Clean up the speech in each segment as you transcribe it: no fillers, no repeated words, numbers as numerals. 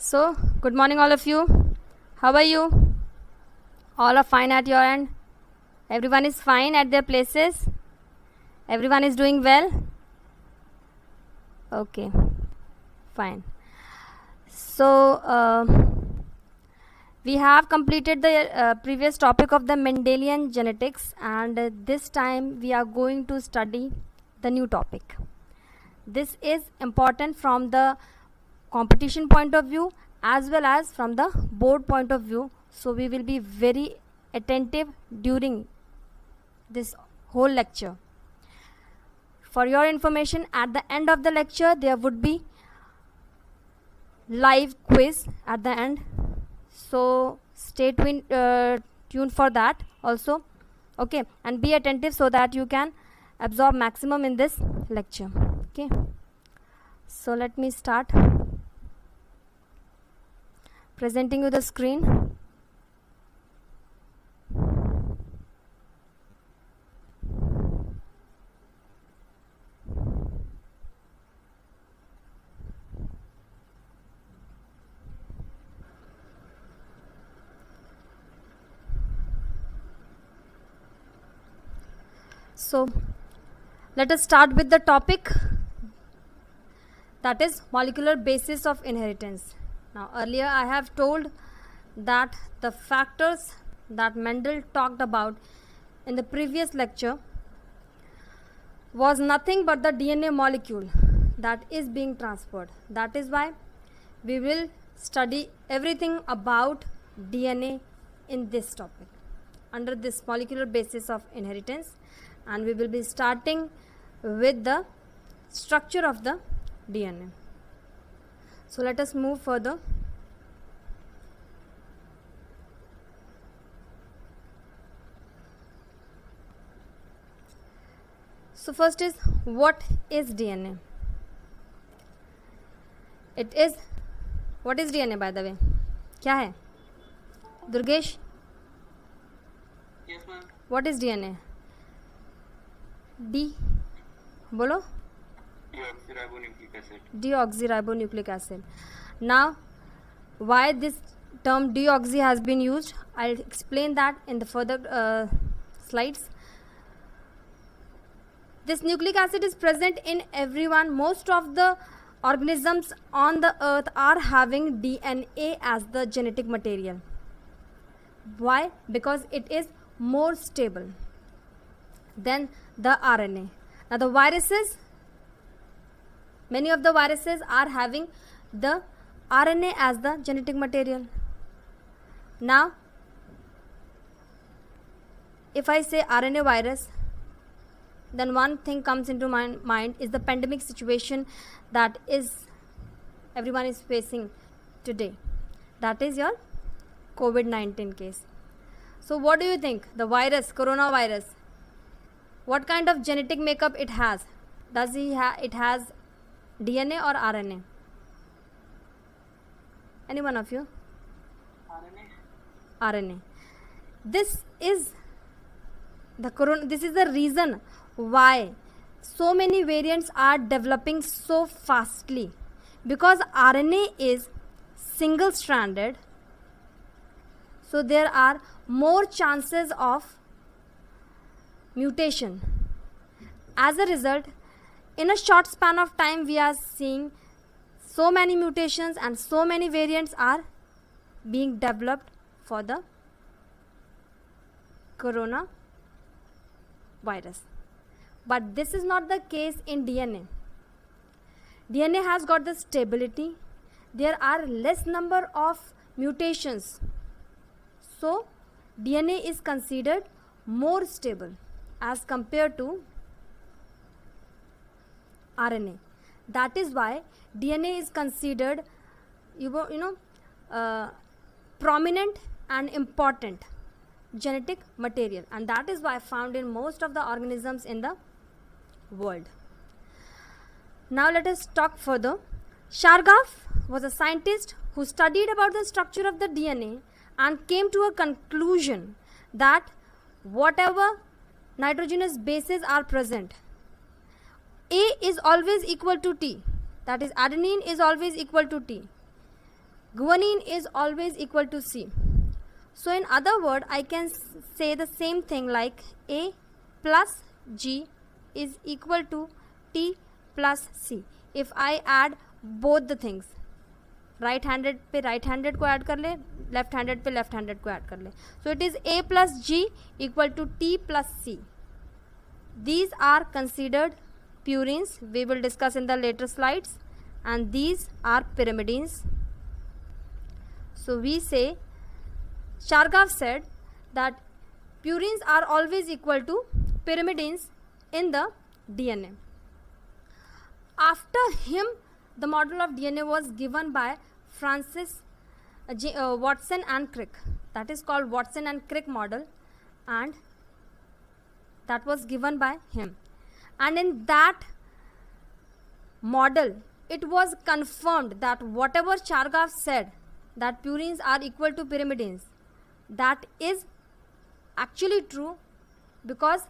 So, good morning, all of you. How are you? All are fine at your end? Everyone is fine at their places? Everyone is doing well? Okay, fine. So, we have completed the previous topic of the Mendelian genetics, and this time we are going to study the new topic. This is important from the competition point of view as well as from the board point of view, so we will be very attentive during this whole lecture. For your information, at the end of the lecture there would be live quiz at the end, so stay tuned for that also. Okay, and be attentive so that you can absorb maximum in this lecture. Okay, so let me start presenting you the screen. So let us start with the topic, that is molecular basis of inheritance. Now earlier I have told that the factors that Mendel talked about in the previous lecture was nothing but the DNA molecule that is being transferred. That is why we will study everything about DNA in this topic under this molecular basis of inheritance, and we will be starting with the structure of the DNA. So let us move further. So first is, what is DNA? It is, what is DNA by the way? क्या है? Durgesh? Yes, ma'am. What is DNA? D. बोलो. Deoxyribonucleic acid. Deoxyribonucleic acid. Now, why this term deoxy has been used, I'll explain that in the further slides. This nucleic acid is present in everyone. Most of the organisms on the earth are having DNA as the genetic material. Why? Because it is more stable than the RNA. Now the viruses, many of the viruses are having the RNA as the genetic material. Now if I say RNA virus, then one thing comes into my mind is the pandemic situation that is everyone is facing today. That is your COVID-19 case. So what do you think? The virus, coronavirus, what kind of genetic makeup it has? Does it has DNA or RNA? Any one of you? RNA. This is the reason why so many variants are developing so fastly, because RNA is single stranded, so there are more chances of mutation. As a result, in a short span of time we are seeing so many mutations and so many variants are being developed for the coronavirus. But this is not the case in DNA. DNA has got the stability. There are less number of mutations. So DNA is considered more stable as compared to RNA. That is why DNA is considered prominent and important genetic material, and that is why found in most of the organisms in the world. Now let us talk further. Chargaff was a scientist who studied about the structure of the DNA and came to a conclusion that whatever nitrogenous bases are present, A is always equal to T, that is adenine is always equal to T. guanine is always equal to C. So in other word, I can say the same thing like A plus G is equal to T plus C. If I add both the things, right handed पे right handed को add कर ले, left handed पे left handed को add कर ले. So it is A plus G equal to T plus C. These are considered purines. We will discuss in the later slides. And these are pyrimidines. So we say, Chargaff said that purines are always equal to pyrimidines in the DNA. After him, the model of DNA was given by Francis Watson and Crick. That is called Watson and Crick model, and that was given by him. And in that model, it was confirmed that whatever Chargaff said, that purines are equal to pyrimidines, that is actually true, because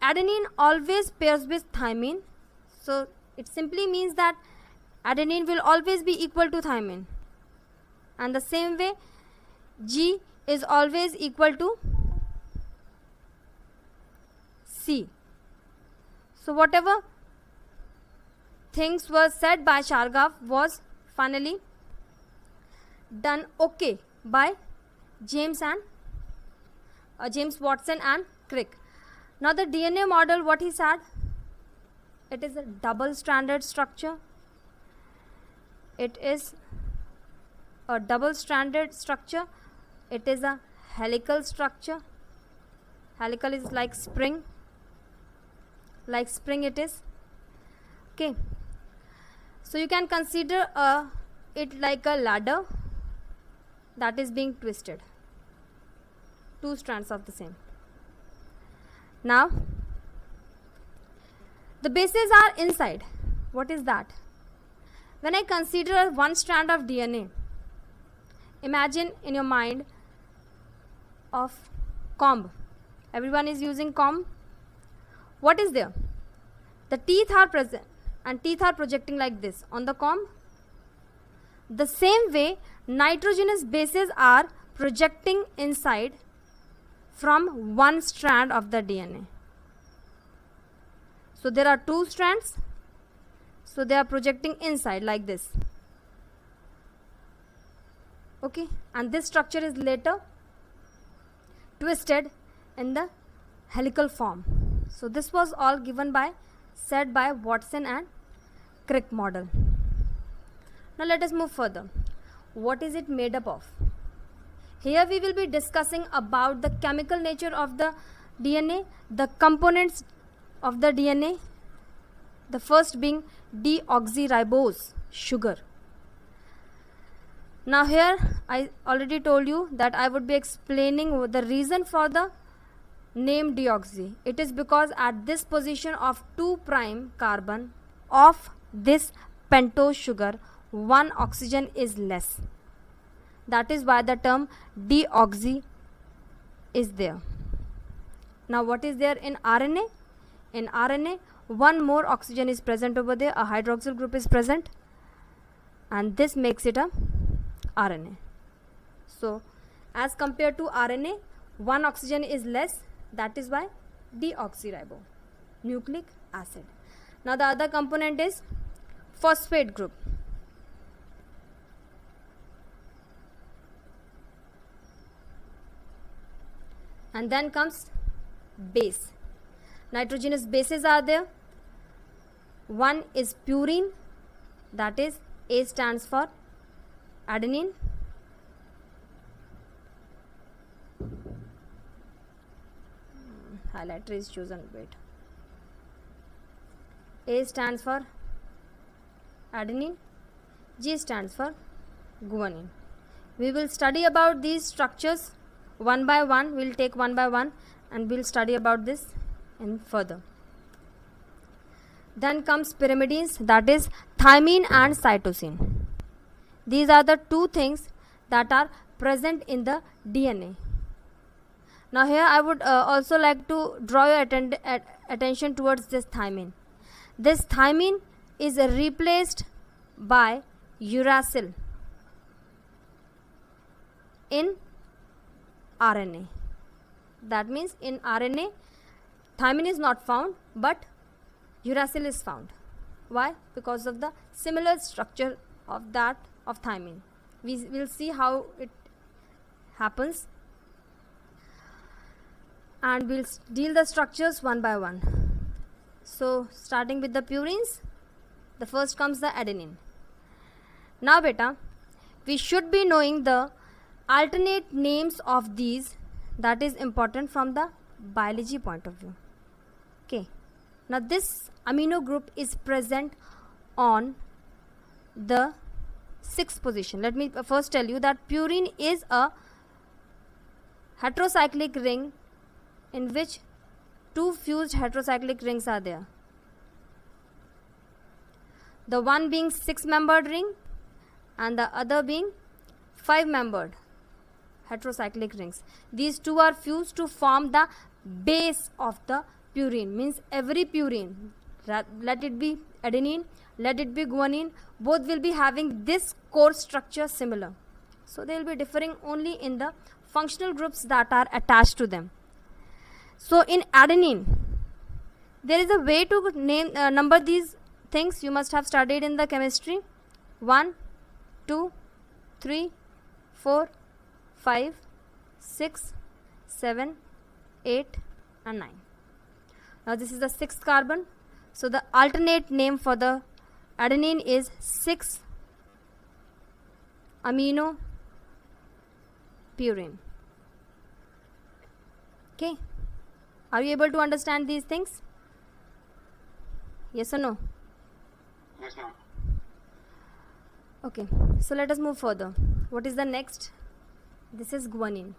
adenine always pairs with thymine. So it simply means that adenine will always be equal to thymine, and the same way G is always equal to C. So whatever things were said by Chargaff was finally done okay by James Watson and Crick. Now the DNA model, what he said, it is a double stranded structure. It is a double stranded structure. It is a helical structure. Helical is like spring. Like spring it is. Okay. So you can consider it like a ladder that is being twisted. Two strands of the same. Now, the bases are inside. What is that? When I consider one strand of DNA, imagine in your mind of comb. Everyone is using comb. What is there? The teeth are present and teeth are projecting like this on the comb. The same way, nitrogenous bases are projecting inside from one strand of the DNA. So there are two strands. So they are projecting inside like this. Okay, and this structure is later twisted in the helical form. So this was all said by Watson and Crick model. Now let us move further. What is it made up of? Here we will be discussing about the chemical nature of the DNA, the components of the DNA. The first being deoxyribose sugar. Now here I already told you that I would be explaining the reason for the name deoxy. It is because at this position of 2' carbon of this pentose sugar, one oxygen is less. That is why the term deoxy is there. Now what is there in RNA? In RNA, one more oxygen is present over there, a hydroxyl group is present, and this makes it a RNA. So as compared to RNA, one oxygen is less, that is why deoxyribonucleic acid. Now the other component is phosphate group. And then comes base. Nitrogenous bases are there. One is purine, that is A stands for adenine. Highlighter is chosen, wait. A stands for adenine, G stands for guanine. We will study about these structures one by one. We will take one by one and we will study about this in further. Then comes pyrimidines, that is thymine and cytosine. These are the two things that are present in the DNA. Now here I would also like to draw your attention towards this thymine. This thymine is replaced by uracil. in RNA. That means in RNA, thymine is not found, but uracil is found. Why? Because of the similar structure of that of thymine. We will see how it happens, and we'll deal the structures one by one. So starting with the purines, the first comes the adenine. Now beta, we should be knowing the alternate names of these. That is important from the biology point of view. Okay. Now this amino group is present on the 6th position. Let me first tell you that purine is a heterocyclic ring in which 2 fused heterocyclic rings are there. The one being 6-membered ring and the other being 5-membered heterocyclic rings. These two are fused to form the base of the purine. Means every purine, let it be adenine, let it be guanine, both will be having this core structure similar. So they will be differing only in the functional groups that are attached to them. So in adenine, there is a way to name number these things. You must have studied in the chemistry. 1, 2, 3, 4, 5, 6, 7, 8 and 9. Now this is the 6th carbon. So the alternate name for the adenine is 6-amino purine. Okay. Are you able to understand these things? Yes or no? Yes, ma'am. Okay. So let us move further. What is the next? This is guanine.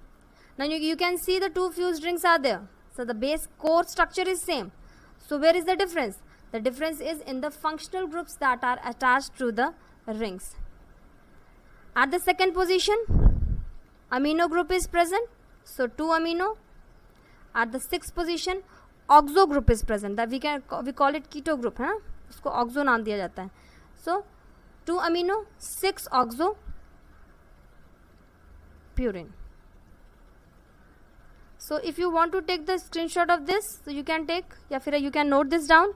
Now you can see the 2 fused rings are there. So the base core structure is same. So where is the difference? The difference is in the functional groups that are attached to the rings. At the 2nd position, amino group is present. So 2 amino. At the 6th position, oxo group is present. That we call it keto group. है ना? उसको oxo नाम दिया जाता है. So 2 amino, 6 oxo purine. So if you want to take the screenshot of this, so you can take, या फिर you can note this down.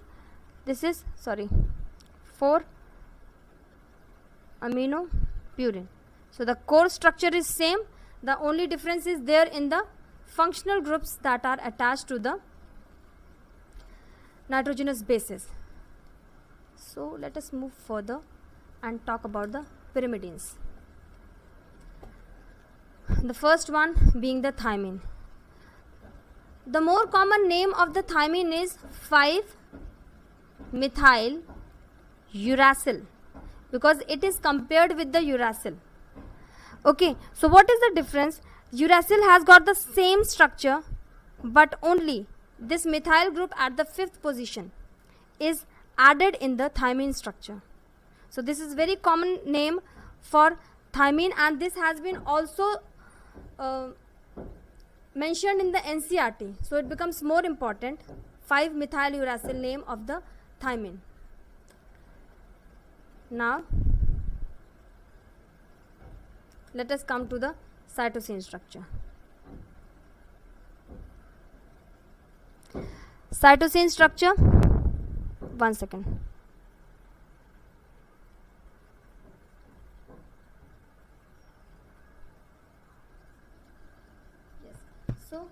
This is 4 amino purine. So the core structure is same. The only difference is there in the functional groups that are attached to the nitrogenous bases. So let us move further and talk about the pyrimidines. The first one being the thymine. The more common name of the thymine is 5-methyl uracil because it is compared with the uracil. Okay, so what is the difference? Uracil has got the same structure, but only this methyl group at the 5th position is added in the thymine structure. So this is very common name for thymine, and this has been also mentioned in the NCERT. So it becomes more important. 5-methyl uracil name of the thymine. Now let us come to the cytosine structure. Cytosine structure. 1 second. Yes. So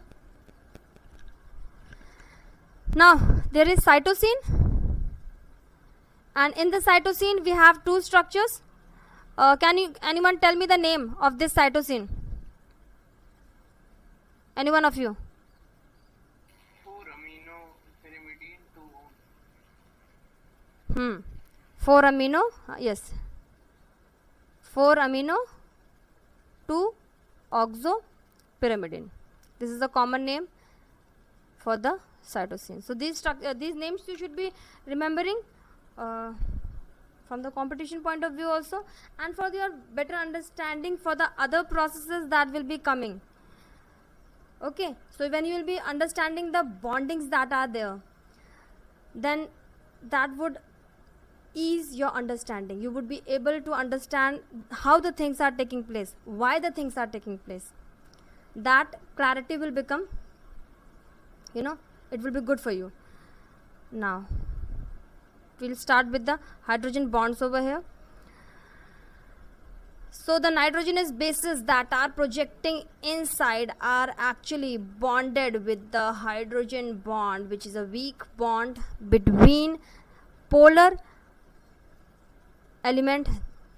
now there is cytosine, and in the cytosine we have 2 structures. Can anyone tell me the name of this cytosine? Any one of you? 4-amino pyrimidine 2. 4 amino, yes. 4 amino 2 oxo pyrimidine. This is the common name for the cytosine. So these names you should be remembering from the competition point of view also, and for your better understanding for the other processes that will be coming. Okay, so when you will be understanding the bondings that are there, then that would ease your understanding. You would be able to understand how the things are taking place, why the things are taking place. That clarity will become, it will be good for you. Now we'll start with the hydrogen bonds over here. So the nitrogenous bases that are projecting inside are actually bonded with the hydrogen bond, which is a weak bond between polar element.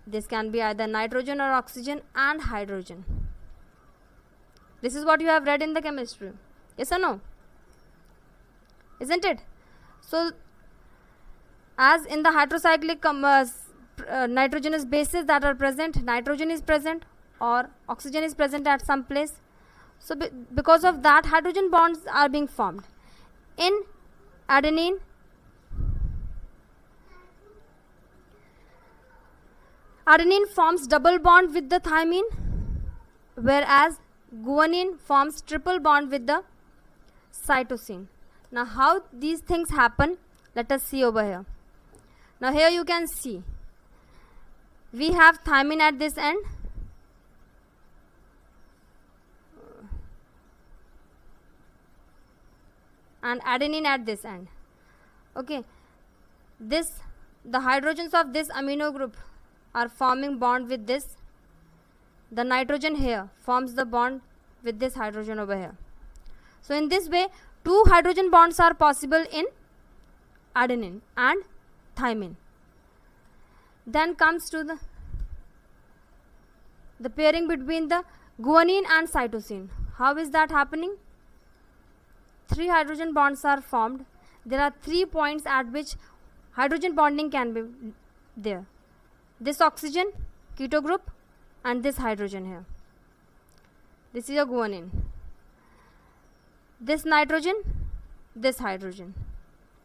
This can be either nitrogen or oxygen, and hydrogen. This is what you have read in the chemistry. Yes or no? Isn't it? So as in the heterocyclic nitrogenous bases that are present, nitrogen is present or oxygen is present at some place. So because of that, hydrogen bonds are being formed. In adenine, adenine forms double bond with the thymine, whereas guanine forms triple bond with the cytosine. Now how these things happen, let us see over here. Now here you can see we have thymine at this end, and adenine at this end. Okay, the hydrogens of this amino group are forming bond with this. The nitrogen here forms the bond with this hydrogen over here. So in this way, 2 hydrogen bonds are possible in adenine and thymine. Then comes to the pairing between the guanine and cytosine. How is that happening? 3 hydrogen bonds are formed. There are 3 points at which hydrogen bonding can be there. This oxygen, keto group, and this hydrogen here. This is a guanine. This nitrogen, this hydrogen,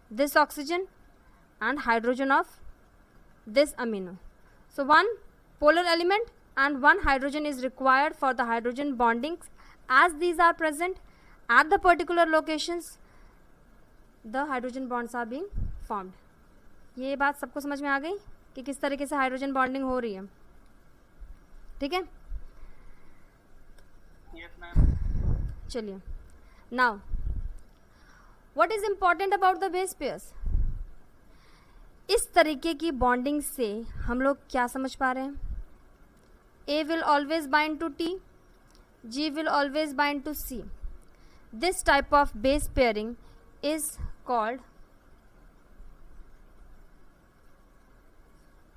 this oxygen, and hydrogen of this amino. So 1 polar element and 1 hydrogen is required for the hydrogen bonding. As these are present at the particular locations, the hydrogen bonds are being formed. ये बात सबको समझ में आ गई कि किस तरीके से हाइड्रोजन बॉन्डिंग हो रही है? ठीक है, Yes, ma'am. चलिए. Now, what is important about the base pairs? इस तरीके की बॉन्डिंग से हम लोग क्या समझ पा रहे हैं? A will always bind to T, G will always bind to C. This type of base pairing is called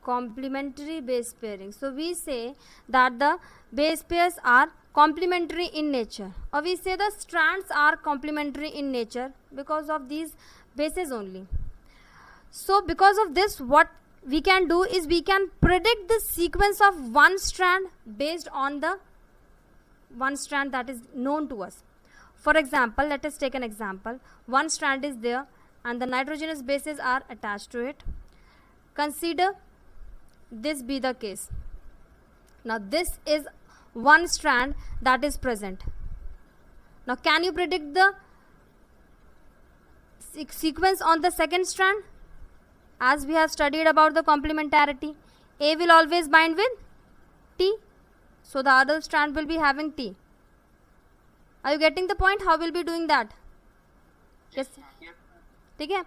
complementary base pairing. So we say that the base pairs are complementary in nature, or we say the strands are complementary in nature because of these bases only. So because of this, what we can do is we can predict the sequence of one strand based on the one strand that is known to us. For example, let us take an example. One strand is there and the nitrogenous bases are attached to it. Consider this be the case. Now this is one strand that is present. Now can you predict the sequence on the second strand? As we have studied about the complementarity, A will always bind with T, so the other strand will be having T. Are you getting the point? How will be doing that? Yes. Yes, ठीक है,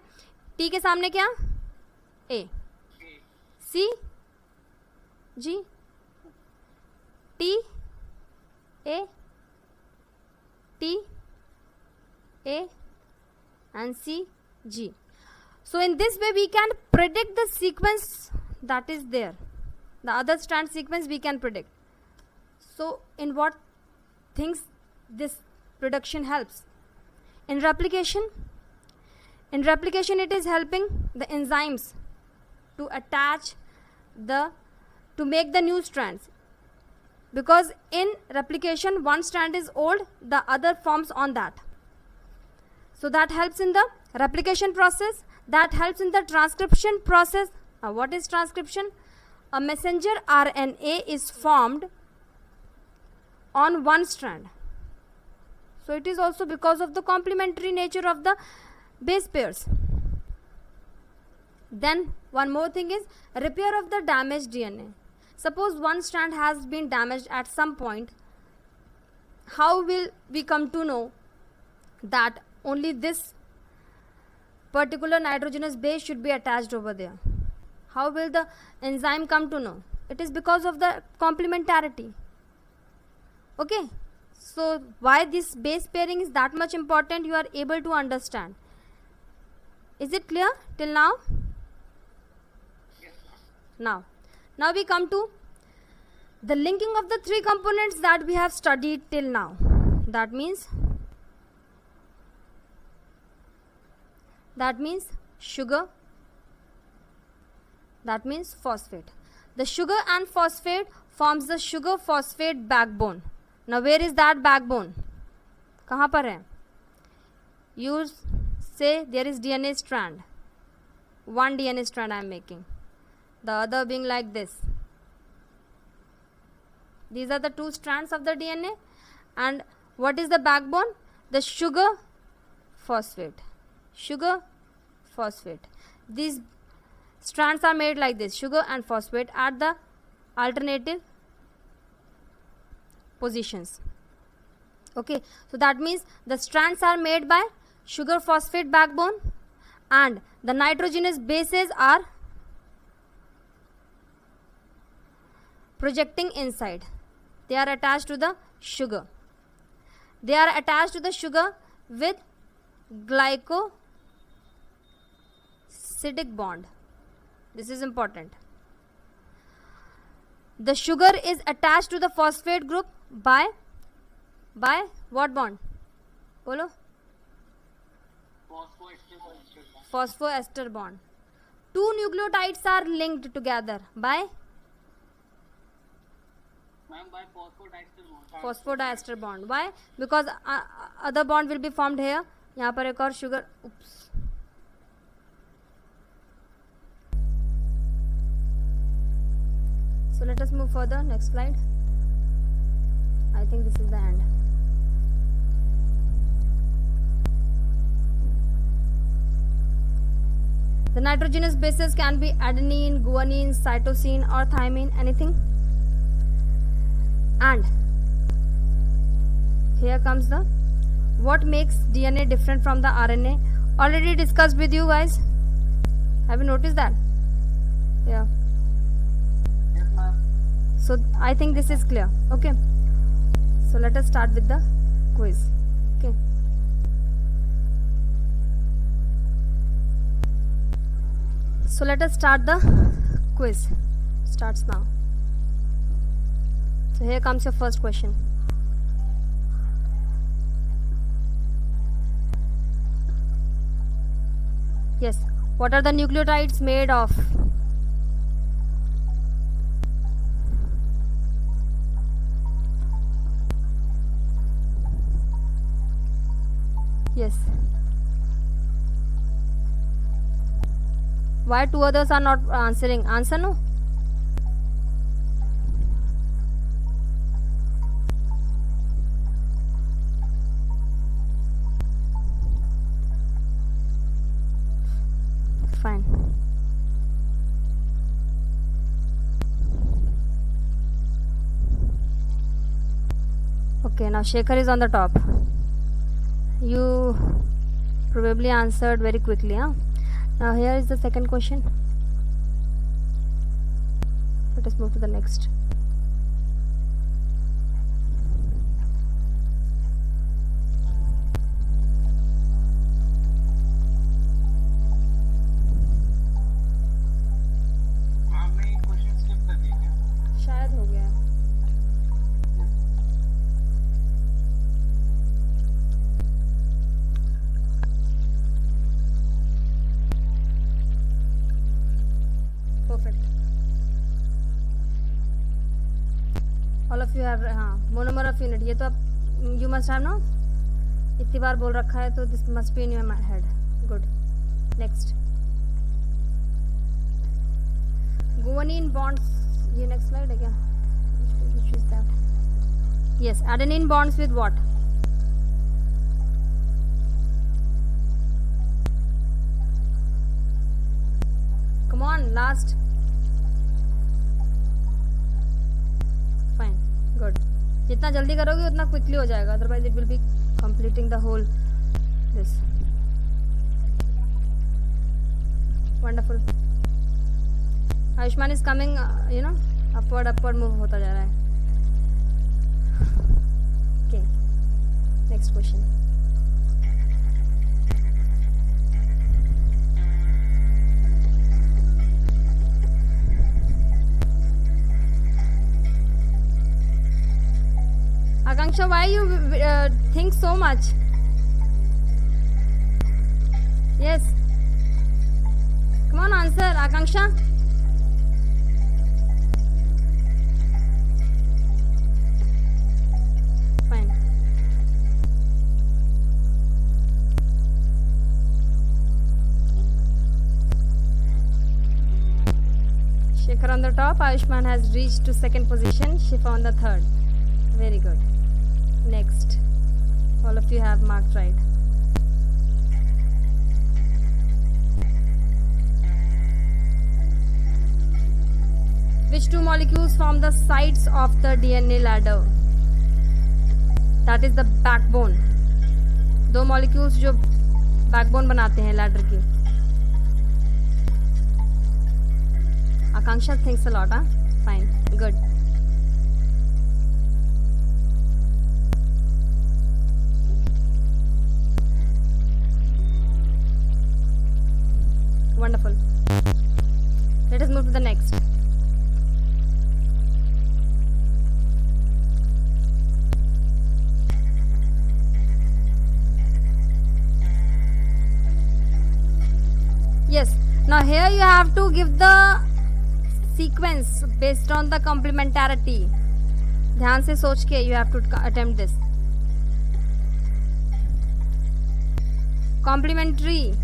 T के सामने क्या? A. C, G, T, A, T, A, and C, G. So in this way we can predict the sequence that is there. The other strand sequence we can predict. So in what things this prediction helps? In replication it is helping the enzymes to attach to make the new strands, because in replication one strand is old, the other forms on that. So that helps in the replication process, that helps in the transcription process. Now what is transcription? A messenger RNA is formed on one strand. So it is also because of the complementary nature of the base pairs. Then one more thing is repair of the damaged DNA. Suppose one strand has been damaged at some point. How will we come to know that only this particular nitrogenous base should be attached over there? How will the enzyme come to know? It is because of the complementarity. Okay, so why this base pairing is that much important, you are able to understand. Is it clear till now? Yes, ma'am. Now we come to the linking of the three components that we have studied till now. That means sugar, that means phosphate. The sugar and phosphate forms the sugar phosphate backbone. Now where is that backbone? कहाँ पर है? You say there is DNA strand. One DNA strand I am making. The other being like this. These are the two strands of the DNA. And what is the backbone? The sugar phosphate. Sugar phosphate. These strands are made like this, sugar and phosphate at the alternative positions. Okay, so that means the strands are made by sugar phosphate backbone and the nitrogenous bases are projecting inside. They are attached to the sugar. They are attached to the sugar with glycosidic bond. This is important. The sugar is attached to the phosphate group by what bond? Bolo? Phosphoester bond. Two nucleotides are linked together by phosphodiester bond. Why? Because other bond will be formed here. यहाँ पर एक और sugar. Oops. So let us move further. Next slide. I think this is the end. The nitrogenous bases can be adenine, guanine, cytosine or thymine, anything. And here comes the what makes DNA different from the RNA. Already discussed with you guys. Have you noticed that? Yeah. Yes, ma'am. So I think this is clear. Okay. So let us start with the quiz. Okay. So let us start the quiz. Starts now. So here comes your first question. Yes. What are the nucleotides made of? Yes. Why two others are not answering? Answer no. Fine. Okay, now Shekhar is on the top. You probably answered very quickly, huh? Now here is the second question. Let us move to the next. आपने ये question skip कर दिया क्या? शायद हो गया. Perfect. All of you have monomer of unit. ये तो आप you must have no. इतनी बार बोल रखा है तो this must be in your head. Good. Next. Guanine bonds. ये next slide है क्या? Which is that? Yes, adenine bonds with what? Come on, last? Fine, good. जितना जल्दी करोगे उतना quickly हो जाएगा, otherwise it will be completing the whole this. Wonderful. Ayushman is coming, upward move होता जा रहा है. Okay, next question. Akanksha, why you think so much? Yes. Come on, answer, Akanksha. Fine. Shekhar on the top. Ayushman has reached to second position. Shifa on the third. Very good. Next. All of you have marked right. Which two molecules form the sides of the DNA ladder? That is the backbone. दो molecules जो backbone बनाते हैं ladder की. Akanksha thinks a lot, huh? Fine, good. Wonderful. Let us move to the next. Yes. Now here you have to give the sequence based on the complementarity. ध्यान से सोच के you have to attempt this. Complementary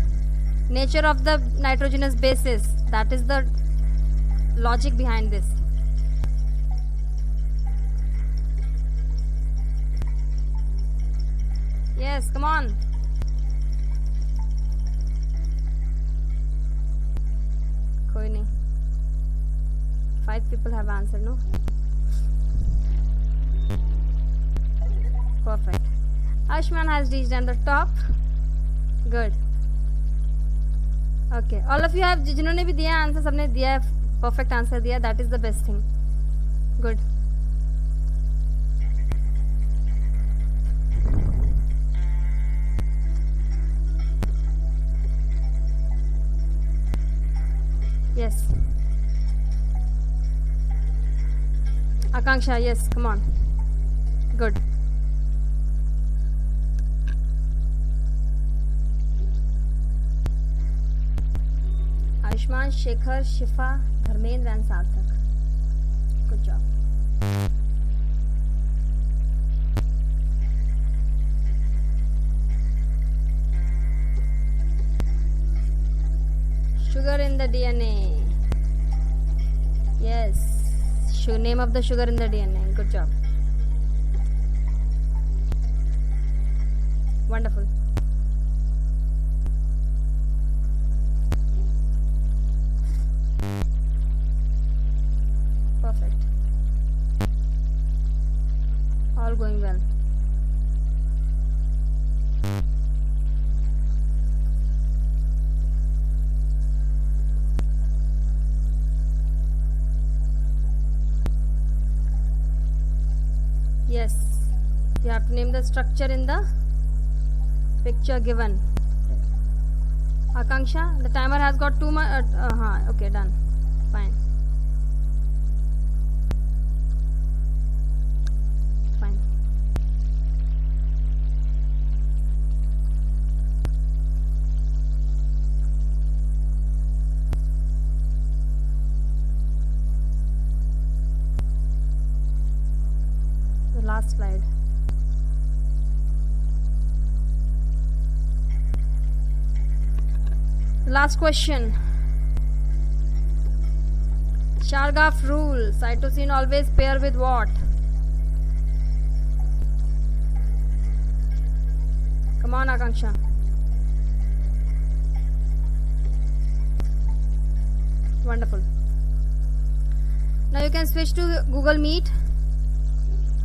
nature of the nitrogenous bases. That is the logic behind this. Yes, come on. कोई नहीं. 5 people have answered, no? Perfect. Ayushman has reached on the top. Good. Okay. All of you have, जिन्होंने भी दिया answer, सबने दिया है, perfect answer दिया. That is the best thing. Good. Yes. Akanksha, yes, come on. Good. Ayushman, Shekhar, Shifa, Dharmendra and Sarthak. Good job. Sugar in the DNA. Yes. Name of the sugar in the DNA. Good job. Wonderful. Perfect. All going well. Yes, you have to name the structure in the picture given. Akanksha, the timer has got too much. Okay, done. Fine. Fine. Last slide. Last question. Chargaff rule. Cytosine always pair with what? Come on, Akanksha. Wonderful. Now you can switch to Google Meet,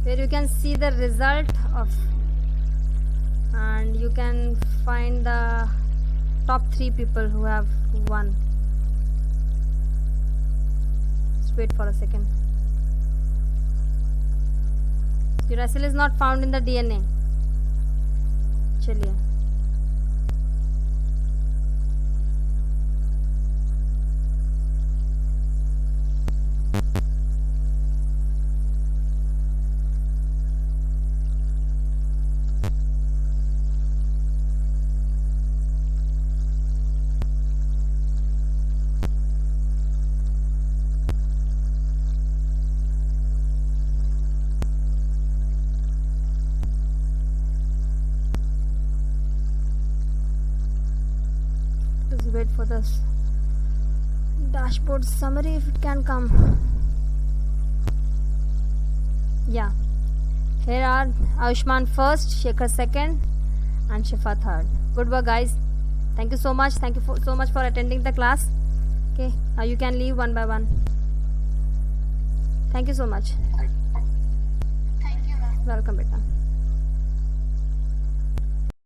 where you can see the result of, and you can find the top 3 people who have won. Just wait for a second. Uracil is not found in the DNA. चलिए. Just wait for this dashboard summary if it can come. Yeah, here are Ayushman first, Shekhar second, and Shifa third. Good work, guys. Thank you so much. Thank you so much for attending the class. Okay, now you can leave one by one. Thank you so much. Thank you, ma'am. Welcome, beta.